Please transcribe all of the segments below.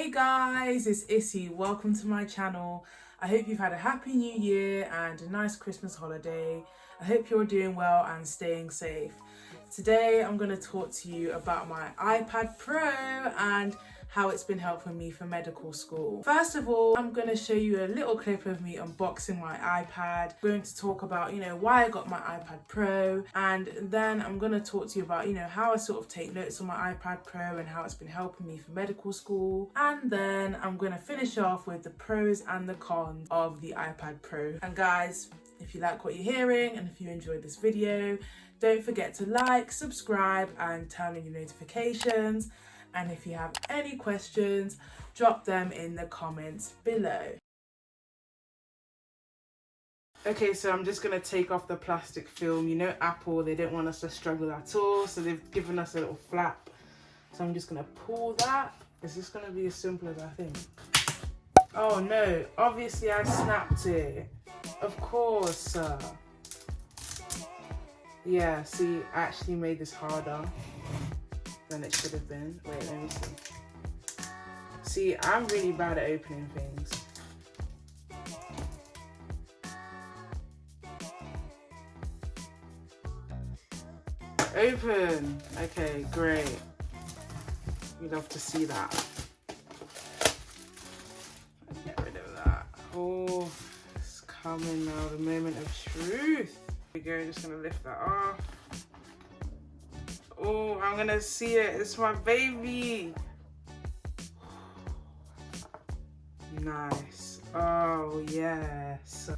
Hey guys, it's Issy. Welcome to my channel. I hope you've had a happy new year and a nice Christmas holiday. I hope you're doing well and staying safe. Today I'm going to talk to you about my iPad Pro and how it's been helping me for medical school. First of all, I'm going to show you a little clip of me unboxing my iPad. I'm going to talk about, why I got my iPad Pro, and then I'm going to talk to you about, how I sort of take notes on my iPad Pro and how it's been helping me for medical school. And then I'm going to finish off with the pros and the cons of the iPad Pro. And guys, if you like what you're hearing and if you enjoyed this video, don't forget to like, subscribe and turn on your notifications. And if you have any questions, drop them in the comments below. Okay, so I'm just going to take off the plastic film. Apple, they don't want us to struggle at all, so they've given us a little flap. So I'm just going to pull that. Is this going to be as simple as I think? Oh no, obviously I snapped it. Of course. Yeah, see, I actually made this harder than it should have been. Wait, let me see. See, I'm really bad at opening things. Open! Okay, great. We love to see that. Let's get rid of that. Oh, it's coming now, the moment of truth. Here we go, just gonna lift that off. Oh, I'm gonna see it. It's my baby. Nice. Oh, yes.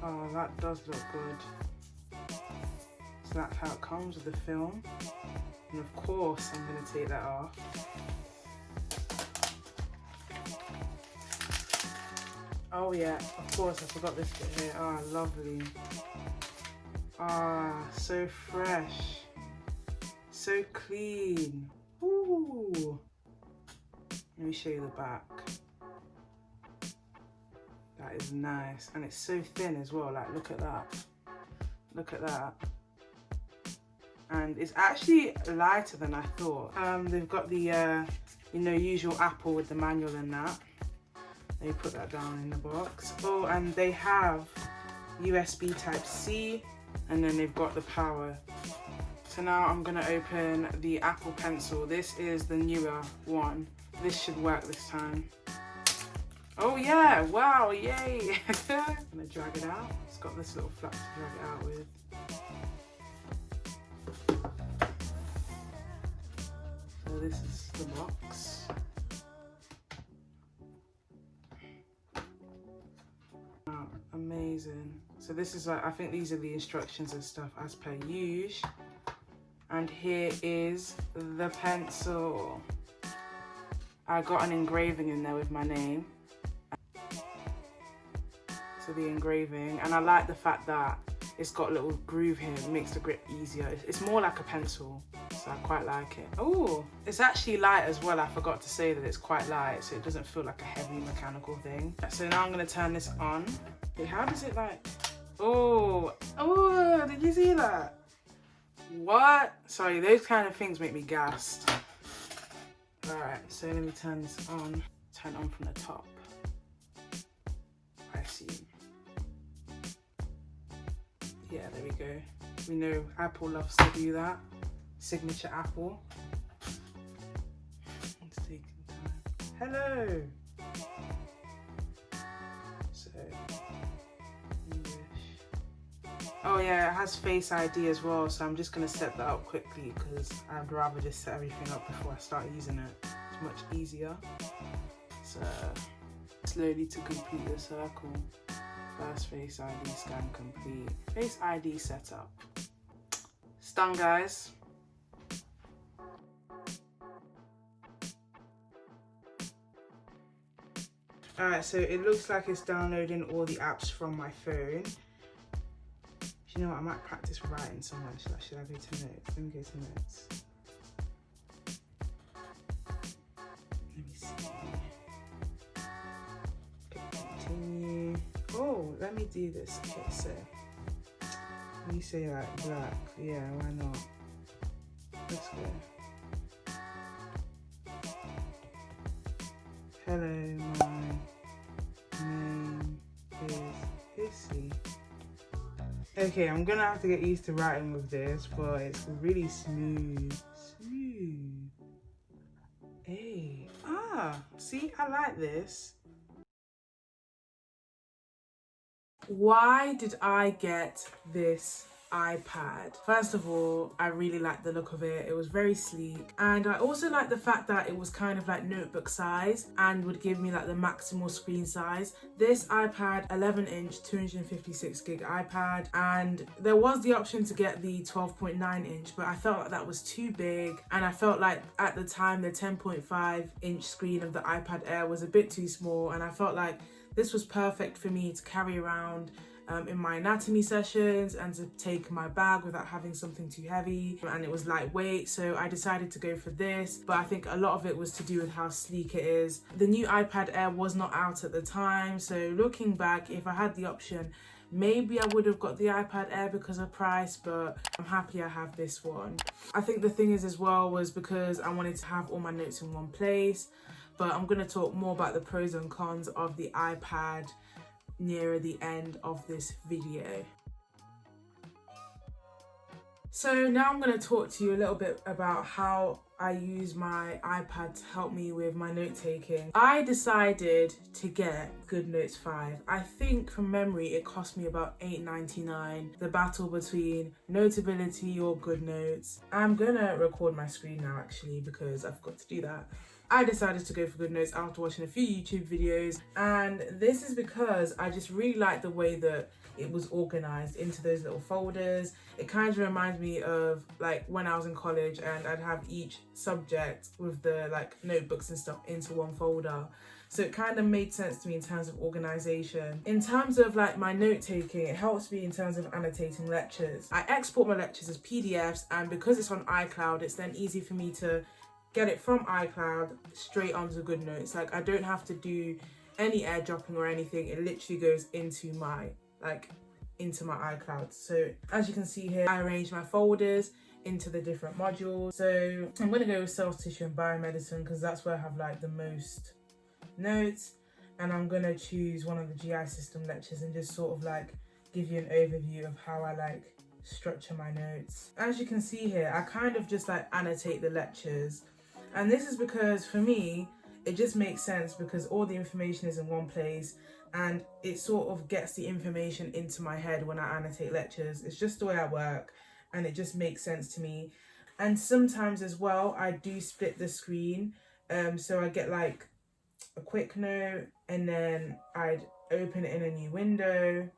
Oh, that does look good. So that's how it comes with the film. And of course, I'm gonna take that off. Oh yeah, of course, I forgot this bit here. Oh, lovely. Ah, so fresh, so clean. Ooh. Let me show you the back. That is nice, and it's so thin as well. Like, look at that. Look at that. And it's actually lighter than I thought. They've got the usual Apple with the manual and that. Let me put that down in the box. Oh, and they have USB Type-C. And then they've got the power. So now I'm gonna open the Apple Pencil. This is the newer one. This should work this time. Oh yeah, wow, yay. I'm gonna drag it out. It's got this little flap to drag it out with. So this is the box. Wow, amazing. So this is I think these are the instructions and stuff as per usual. And here is the pencil. I got an engraving in there with my name. So the engraving, and I like the fact that it's got a little groove here. It makes the grip easier. It's more like a pencil, so I quite like it. Oh, it's actually light as well. I forgot to say that it's quite light, so it doesn't feel like a heavy mechanical thing. So now I'm gonna turn this on. Wait, how does it like? Oh, did you see that? What? Sorry, those kind of things make me gassed. Alright, so let me turn this on. Turn it on from the top. I see. Yeah, there we go. We know Apple loves to do that. Signature Apple. It's taking time. Hello! So, oh yeah, it has Face ID as well, so I'm just going to set that up quickly because I'd rather just set everything up before I start using it. It's much easier. So, slowly to complete the circle. First Face ID scan complete. Face ID setup. It's done, guys. Alright, so it looks like it's downloading all the apps from my phone. You know what, I might practice writing somewhere. Should I go to notes? Let me go to notes. Let me see. Okay, continue. Oh, let me do this. Okay, so let me say like black. Yeah, why not? Let's go. Hello, my name is Issy. Okay, I'm gonna have to get used to writing with this, but it's really smooth. Smooth. Hey. See, I like this. Why did I get this iPad? First of all, I really liked the look of it. It was very sleek, and I also liked the fact that it was kind of like notebook size and would give me like the maximal screen size. This iPad, 11-inch 256 gig iPad, and there was the option to get the 12.9 inch, but I felt like that was too big, and I felt like at the time the 10.5 inch screen of the iPad Air was a bit too small, and I felt like this was perfect for me to carry around in my anatomy sessions and to take my bag without having something too heavy, and it was lightweight, so I decided to go for this. But I think a lot of it was to do with how sleek it is. The new iPad Air was not out at the time, so looking back, if I had the option, maybe I would have got the iPad Air because of price, but I'm happy I have this one. I think the thing is as well was because I wanted to have all my notes in one place, but I'm going to talk more about the pros and cons of the iPad nearer the end of this video. So now I'm going to talk to you a little bit about how I use my iPad to help me with my note taking. I decided to get GoodNotes 5. I think from memory it cost me about $8.99. The battle between Notability or GoodNotes. I'm gonna record my screen now actually because I've got to do that. I decided to go for GoodNotes after watching a few YouTube videos, and this is because I just really like the way that it was organized into those little folders. It kind of reminds me of like when I was in college and I'd have each subject with the like notebooks and stuff into one folder. So it kind of made sense to me in terms of organization. In terms of like my note taking, it helps me in terms of annotating lectures. I export my lectures as PDFs, and because it's on iCloud, it's then easy for me to get it from iCloud straight onto GoodNotes. Like I don't have to do any airdropping or anything. It literally goes into my iCloud. So as you can see here, I arrange my folders into the different modules. So I'm going to go with self tissue and biomedicine because that's where I have like the most notes, and I'm going to choose one of the GI system lectures and just sort of like give you an overview of how I like structure my notes. As you can see here, I kind of just like annotate the lectures, and this is because for me it just makes sense because all the information is in one place and it sort of gets the information into my head when I annotate lectures. It's just the way I work and it just makes sense to me. And sometimes as well I do split the screen, so I get like a quick note and then I'd open it in a new window,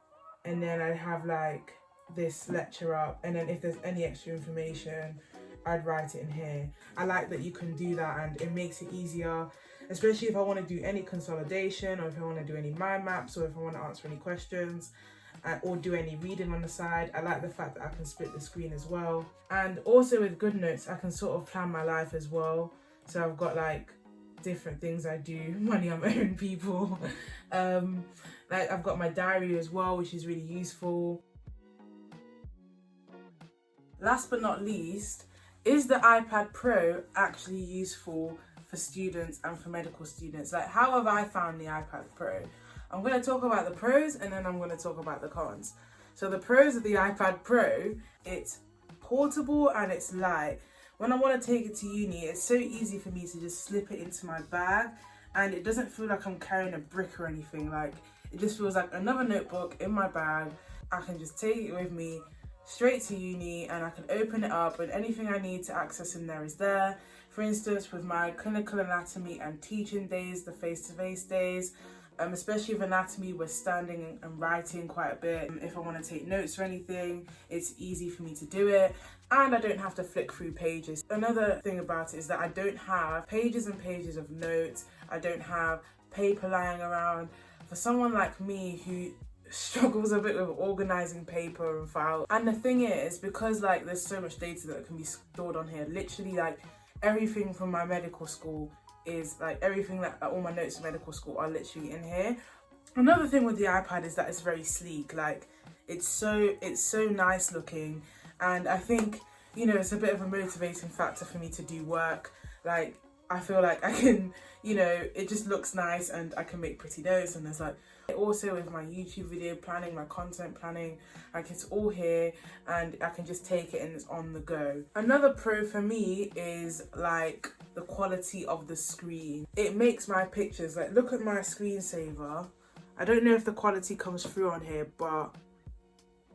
and then I'd have like this lecture up, and then if there's any extra information I'd write it in here. I like that you can do that and it makes it easier, especially if I want to do any consolidation or if I want to do any mind maps or if I want to answer any questions or do any reading on the side. I like the fact that I can split the screen as well. And also with GoodNotes I can sort of plan my life as well, so I've got like different things I do, money on my own people. Like I've got my diary as well, which is really useful. Last but not least, is the iPad Pro actually useful for students and for medical students? Like, how have I found the iPad Pro? I'm going to talk about the pros and then I'm going to talk about the cons. So the pros of the iPad Pro, it's portable and it's light. When I want to take it to uni, it's so easy for me to just slip it into my bag, and it doesn't feel like I'm carrying a brick or anything. Like, it just feels like another notebook in my bag. I can just take it with me straight to uni and I can open it up and anything I need to access in there is there. For instance, with my clinical anatomy and teaching days, the face-to-face days, especially with anatomy, we're standing and writing quite a bit. If I want to take notes or anything, it's easy for me to do it, and I don't have to flick through pages. Another thing about it is that I don't have pages and pages of notes. I don't have paper lying around. For someone like me who struggles a bit with organizing paper and files, and the thing is, because like there's so much data that can be stored on here, literally like everything from my medical school is like everything that all my notes in medical school are literally in here. Another thing with the iPad is that it's very sleek. Like it's so nice looking, and I think, you know, it's a bit of a motivating factor for me to do work. Like I feel like I can, you know, it just looks nice and I can make pretty notes. And there's like, also with my YouTube video planning, my content planning, like it's all here and I can just take it and it's on the go. Another pro for me is like the quality of the screen. It makes my pictures, like look at my screensaver. I don't know if the quality comes through on here, but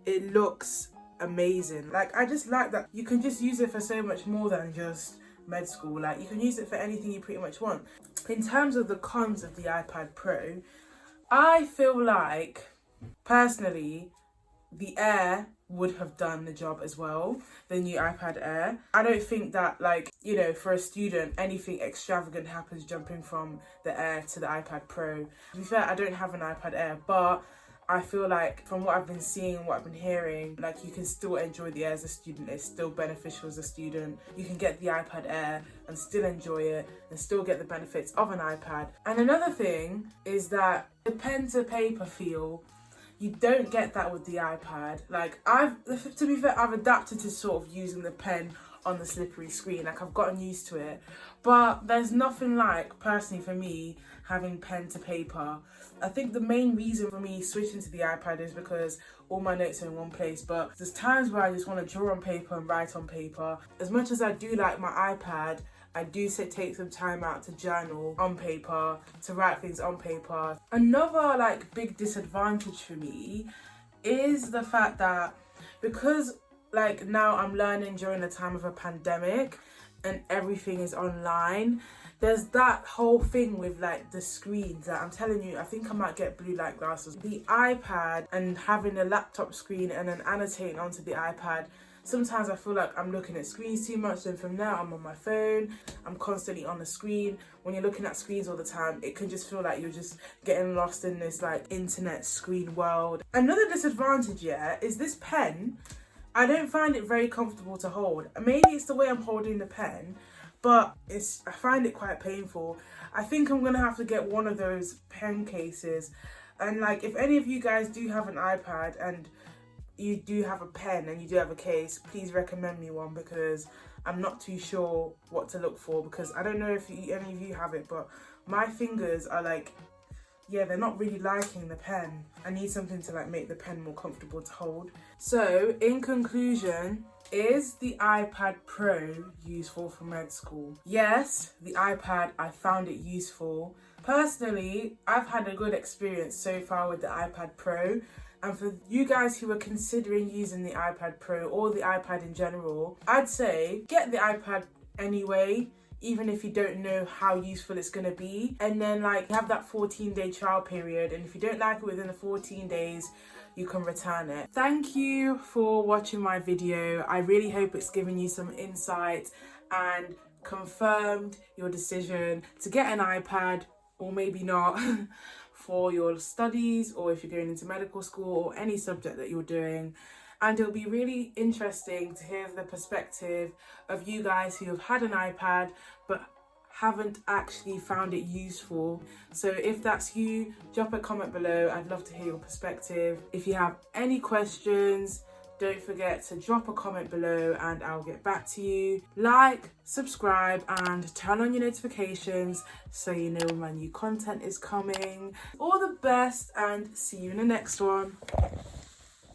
it looks amazing. Like I just like that you can just use it for so much more than just med school. Like you can use it for anything you pretty much want. In terms of the cons of the iPad Pro, I feel like personally the Air would have done the job as well, the new iPad Air. I don't think that, like, you know, for a student anything extravagant happens jumping from the Air to the iPad Pro. To be fair, I don't have an iPad Air, but I feel like from what I've been seeing and what I've been hearing, like you can still enjoy the Air as a student. It's still beneficial as a student. You can get the iPad Air and still enjoy it and still get the benefits of an iPad. And another thing is that the pen to paper feel, you don't get that with the iPad. Like to be fair, I've adapted to sort of using the pen on the slippery screen. Like I've gotten used to it, but there's nothing like, personally for me, having pen to paper. I think the main reason for me switching to the iPad is because all my notes are in one place, but there's times where I just want to draw on paper and write on paper. As much as I do like my iPad, I do take some time out to journal on paper, to write things on paper. Another like big disadvantage for me is the fact that because like now I'm learning during the time of a pandemic and everything is online, there's that whole thing with like the screens that I'm telling you, I think I might get blue light glasses. The iPad and having a laptop screen and then annotating onto the iPad, sometimes I feel like I'm looking at screens too much, and from now I'm on my phone, I'm constantly on the screen. When you're looking at screens all the time, it can just feel like you're just getting lost in this like internet screen world. Another disadvantage, yeah, is this pen. I don't find it very comfortable to hold. Maybe it's the way I'm holding the pen, but I find it quite painful. I think I'm gonna have to get one of those pen cases. And like, if any of you guys do have an iPad and you do have a pen and you do have a case, please recommend me one, because I'm not too sure what to look for, because I don't know if any of you have it, but my fingers are like, yeah, they're not really liking the pen. I need something to like make the pen more comfortable to hold. So in conclusion, is the iPad Pro useful for med school? Yes, the iPad, I found it useful. Personally, I've had a good experience so far with the iPad Pro. And for you guys who are considering using the iPad Pro or the iPad in general, I'd say get the iPad anyway, even if you don't know how useful it's going to be. And then like have that 14-day trial period. And if you don't like it within the 14 days, you can return it. Thank you for watching my video. I really hope it's given you some insight and confirmed your decision to get an iPad, or maybe not, for your studies, or if you're going into medical school or any subject that you're doing. And it'll be really interesting to hear the perspective of you guys who have had an iPad but haven't actually found it useful. So if that's you, drop a comment below. I'd love to hear your perspective. If you have any questions, don't forget to drop a comment below and I'll get back to you. Like, subscribe and turn on your notifications so you know when my new content is coming. All the best and see you in the next one.